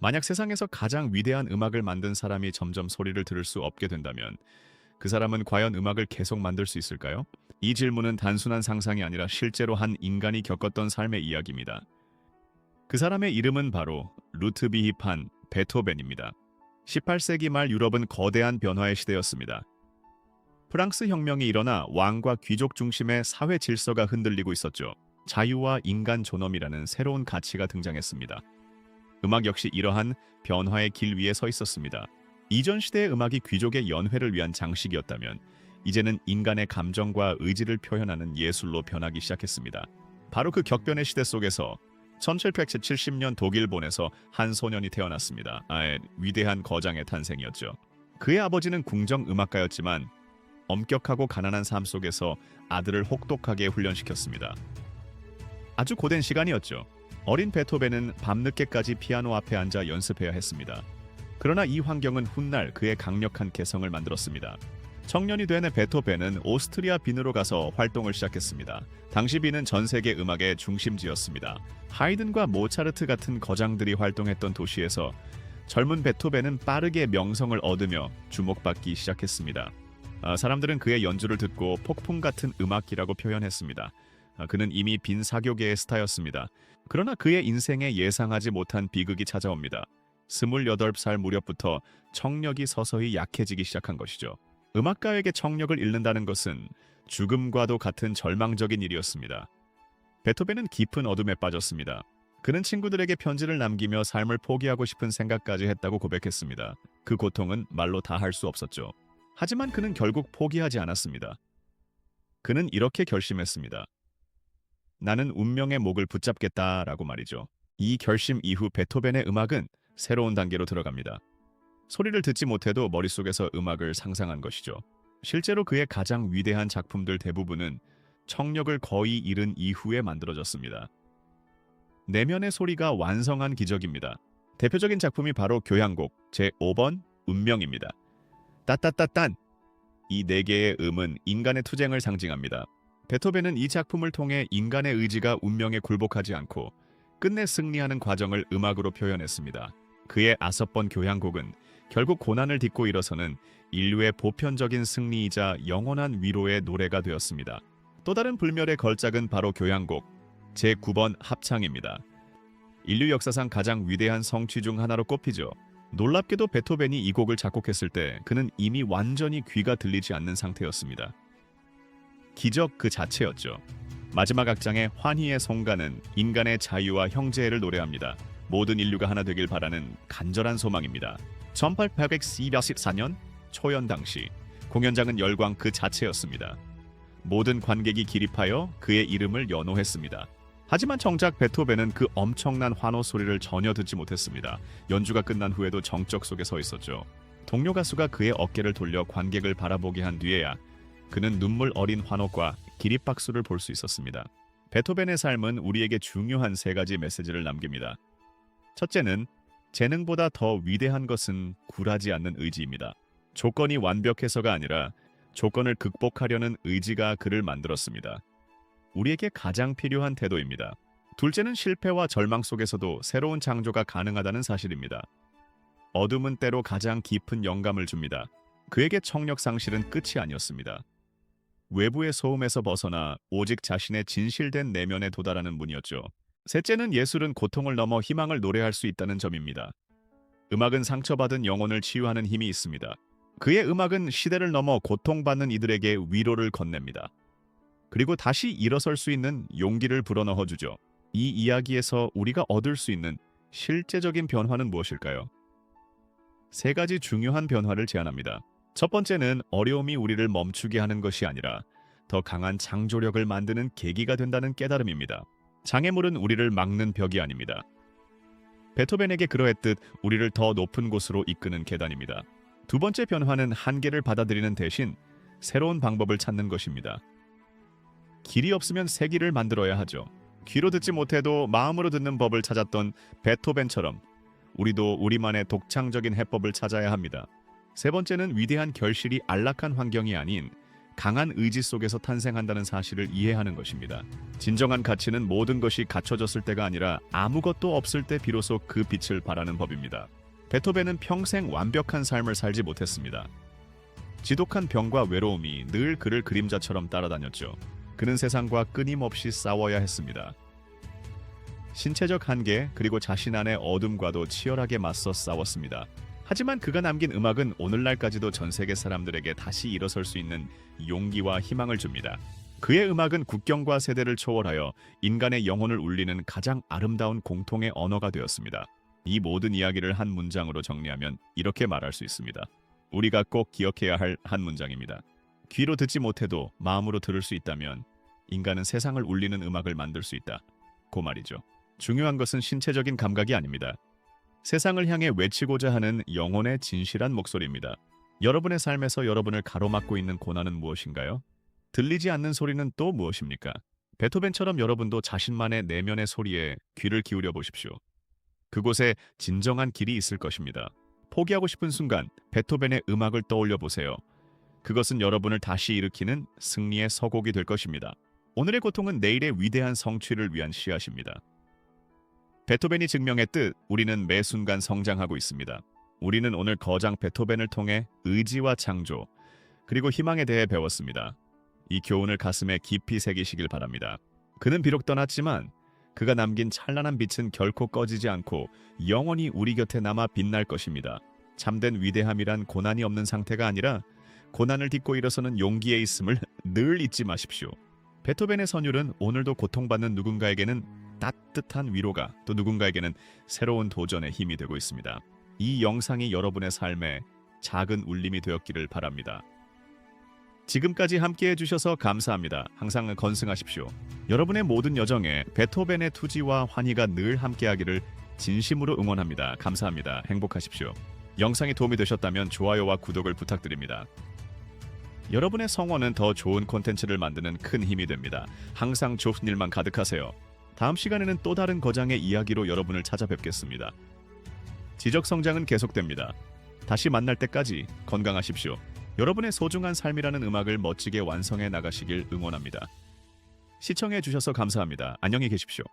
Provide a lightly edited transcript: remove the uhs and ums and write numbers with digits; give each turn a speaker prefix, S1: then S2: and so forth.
S1: 만약 세상에서 가장 위대한 음악을 만든 사람이 점점 소리를 들을 수 없게 된다면 그 사람은 과연 음악을 계속 만들 수 있을까요? 이 질문은 단순한 상상이 아니라 실제로 한 인간이 겪었던 삶의 이야기입니다. 그 사람의 이름은 바로 루트비히 판 베토벤입니다. 18세기 말 유럽은 거대한 변화의 시대였습니다. 프랑스 혁명이 일어나 왕과 귀족 중심의 사회 질서가 흔들리고 있었죠. 자유와 인간 존엄이라는 새로운 가치가 등장했습니다. 음악 역시 이러한 변화의 길 위에 서 있었습니다. 이전 시대의 음악이 귀족의 연회를 위한 장식이었다면 이제는 인간의 감정과 의지를 표현하는 예술로 변하기 시작했습니다. 바로 그 격변의 시대 속에서 1770년 독일본에서 한 소년이 태어났습니다. 위대한 거장의 탄생이었죠. 그의 아버지는 궁정 음악가였지만 엄격하고 가난한 삶 속에서 아들을 혹독하게 훈련시켰습니다. 아주 고된 시간이었죠. 어린 베토벤은 밤늦게까지 피아노 앞에 앉아 연습해야 했습니다. 그러나 이 환경은 훗날 그의 강력한 개성을 만들었습니다. 청년이 된 베토벤은 오스트리아 빈으로 가서 활동을 시작했습니다. 당시 빈은 전 세계 음악의 중심지였습니다. 하이든과 모차르트 같은 거장들이 활동했던 도시에서 젊은 베토벤은 빠르게 명성을 얻으며 주목받기 시작했습니다. 사람들은 그의 연주를 듣고 폭풍 같은 음악이라고 표현했습니다. 그는 이미 빈 사교계의 스타였습니다. 그러나 그의 인생에 예상하지 못한 비극이 찾아옵니다. 28살 무렵부터 청력이 서서히 약해지기 시작한 것이죠. 음악가에게 청력을 잃는다는 것은 죽음과도 같은 절망적인 일이었습니다. 베토벤은 깊은 어둠에 빠졌습니다. 그는 친구들에게 편지를 남기며 삶을 포기하고 싶은 생각까지 했다고 고백했습니다. 그 고통은 말로 다 할 수 없었죠. 하지만 그는 결국 포기하지 않았습니다. 그는 이렇게 결심했습니다. 나는 운명의 목을 붙잡겠다라고 말이죠. 이 결심 이후 베토벤의 음악은 새로운 단계로 들어갑니다. 소리를 듣지 못해도 머릿속에서 음악을 상상한 것이죠. 실제로 그의 가장 위대한 작품들 대부분은 청력을 거의 잃은 이후에 만들어졌습니다. 내면의 소리가 완성한 기적입니다. 대표적인 작품이 바로 교향곡 제5번 운명입니다. 따따따딴! 이 네 개의 음은 인간의 투쟁을 상징합니다. 베토벤은 이 작품을 통해 인간의 의지가 운명에 굴복하지 않고 끝내 승리하는 과정을 음악으로 표현했습니다. 그의 5번 교향곡은 결국 고난을 딛고 일어서는 인류의 보편적인 승리이자 영원한 위로의 노래가 되었습니다. 또 다른 불멸의 걸작은 바로 교향곡 제9번 합창입니다. 인류 역사상 가장 위대한 성취 중 하나로 꼽히죠. 놀랍게도 베토벤이 이 곡을 작곡했을 때 그는 이미 완전히 귀가 들리지 않는 상태였습니다. 기적 그 자체였죠. 마지막 악장의 환희의 송가는 인간의 자유와 형제를 노래합니다. 모든 인류가 하나 되길 바라는 간절한 소망입니다. 1814년 초연 당시 공연장은 열광 그 자체였습니다. 모든 관객이 기립하여 그의 이름을 연호했습니다. 하지만 정작 베토벤은 그 엄청난 환호 소리를 전혀 듣지 못했습니다. 연주가 끝난 후에도 정적 속에 서 있었죠. 동료 가수가 그의 어깨를 돌려 관객을 바라보게 한 뒤에야 그는 눈물 어린 환호과 기립박수를 볼 수 있었습니다. 베토벤의 삶은 우리에게 중요한 3가지 메시지를 남깁니다. 첫째는 재능보다 더 위대한 것은 굴하지 않는 의지입니다. 조건이 완벽해서가 아니라 조건을 극복하려는 의지가 그를 만들었습니다. 우리에게 가장 필요한 태도입니다. 둘째는 실패와 절망 속에서도 새로운 창조가 가능하다는 사실입니다. 어둠은 때로 가장 깊은 영감을 줍니다. 그에게 청력 상실은 끝이 아니었습니다. 외부의 소음에서 벗어나 오직 자신의 진실된 내면에 도달하는 문이었죠. 셋째는 예술은 고통을 넘어 희망을 노래할 수 있다는 점입니다. 음악은 상처받은 영혼을 치유하는 힘이 있습니다. 그의 음악은 시대를 넘어 고통받는 이들에게 위로를 건넵니다. 그리고 다시 일어설 수 있는 용기를 불어넣어 주죠. 이 이야기에서 우리가 얻을 수 있는 실제적인 변화는 무엇일까요? 3가지 중요한 변화를 제안합니다. 첫 번째는 어려움이 우리를 멈추게 하는 것이 아니라 더 강한 창조력을 만드는 계기가 된다는 깨달음입니다. 장애물은 우리를 막는 벽이 아닙니다. 베토벤에게 그러했듯 우리를 더 높은 곳으로 이끄는 계단입니다. 두 번째 변화는 한계를 받아들이는 대신 새로운 방법을 찾는 것입니다. 길이 없으면 새 길을 만들어야 하죠. 귀로 듣지 못해도 마음으로 듣는 법을 찾았던 베토벤처럼 우리도 우리만의 독창적인 해법을 찾아야 합니다. 세 번째는 위대한 결실이 안락한 환경이 아닌 강한 의지 속에서 탄생한다는 사실을 이해하는 것입니다. 진정한 가치는 모든 것이 갖춰졌을 때가 아니라 아무것도 없을 때 비로소 그 빛을 발하는 법입니다. 베토벤은 평생 완벽한 삶을 살지 못했습니다. 지독한 병과 외로움이 늘 그를 그림자처럼 따라다녔죠. 그는 세상과 끊임없이 싸워야 했습니다. 신체적 한계 그리고 자신 안의 어둠과도 치열하게 맞서 싸웠습니다. 하지만 그가 남긴 음악은 오늘날까지도 전 세계 사람들에게 다시 일어설 수 있는 용기와 희망을 줍니다. 그의 음악은 국경과 세대를 초월하여 인간의 영혼을 울리는 가장 아름다운 공통의 언어가 되었습니다. 이 모든 이야기를 한 문장으로 정리하면 이렇게 말할 수 있습니다. 우리가 꼭 기억해야 할 한 문장입니다. 귀로 듣지 못해도 마음으로 들을 수 있다면 인간은 세상을 울리는 음악을 만들 수 있다. 그 말이죠. 중요한 것은 신체적인 감각이 아닙니다. 세상을 향해 외치고자 하는 영혼의 진실한 목소리입니다. 여러분의 삶에서 여러분을 가로막고 있는 고난은 무엇인가요? 들리지 않는 소리는 또 무엇입니까? 베토벤처럼 여러분도 자신만의 내면의 소리에 귀를 기울여 보십시오. 그곳에 진정한 길이 있을 것입니다. 포기하고 싶은 순간 베토벤의 음악을 떠올려 보세요. 그것은 여러분을 다시 일으키는 승리의 서곡이 될 것입니다. 오늘의 고통은 내일의 위대한 성취를 위한 씨앗입니다. 베토벤이 증명했듯 우리는 매 순간 성장하고 있습니다. 우리는 오늘 거장 베토벤을 통해 의지와 창조, 그리고 희망에 대해 배웠습니다. 이 교훈을 가슴에 깊이 새기시길 바랍니다. 그는 비록 떠났지만 그가 남긴 찬란한 빛은 결코 꺼지지 않고 영원히 우리 곁에 남아 빛날 것입니다. 참된 위대함이란 고난이 없는 상태가 아니라 고난을 딛고 일어서는 용기에 있음을 늘 잊지 마십시오. 베토벤의 선율은 오늘도 고통받는 누군가에게는 따뜻한 위로가, 또 누군가에게는 새로운 도전의 힘이 되고 있습니다. 이 영상이 여러분의 삶에 작은 울림이 되었기를 바랍니다. 지금까지 함께해 주셔서 감사합니다. 항상 건승하십시오. 여러분의 모든 여정에 베토벤의 투지와 환희가 늘 함께하기를 진심으로 응원합니다. 감사합니다. 행복하십시오. 영상이 도움이 되셨다면 좋아요와 구독을 부탁드립니다. 여러분의 성원은 더 좋은 콘텐츠를 만드는 큰 힘이 됩니다. 항상 좋은 일만 가득하세요. 다음 시간에는 또 다른 거장의 이야기로 여러분을 찾아뵙겠습니다. 지적 성장은 계속됩니다. 다시 만날 때까지 건강하십시오. 여러분의 소중한 삶이라는 음악을 멋지게 완성해 나가시길 응원합니다. 시청해 주셔서 감사합니다. 안녕히 계십시오.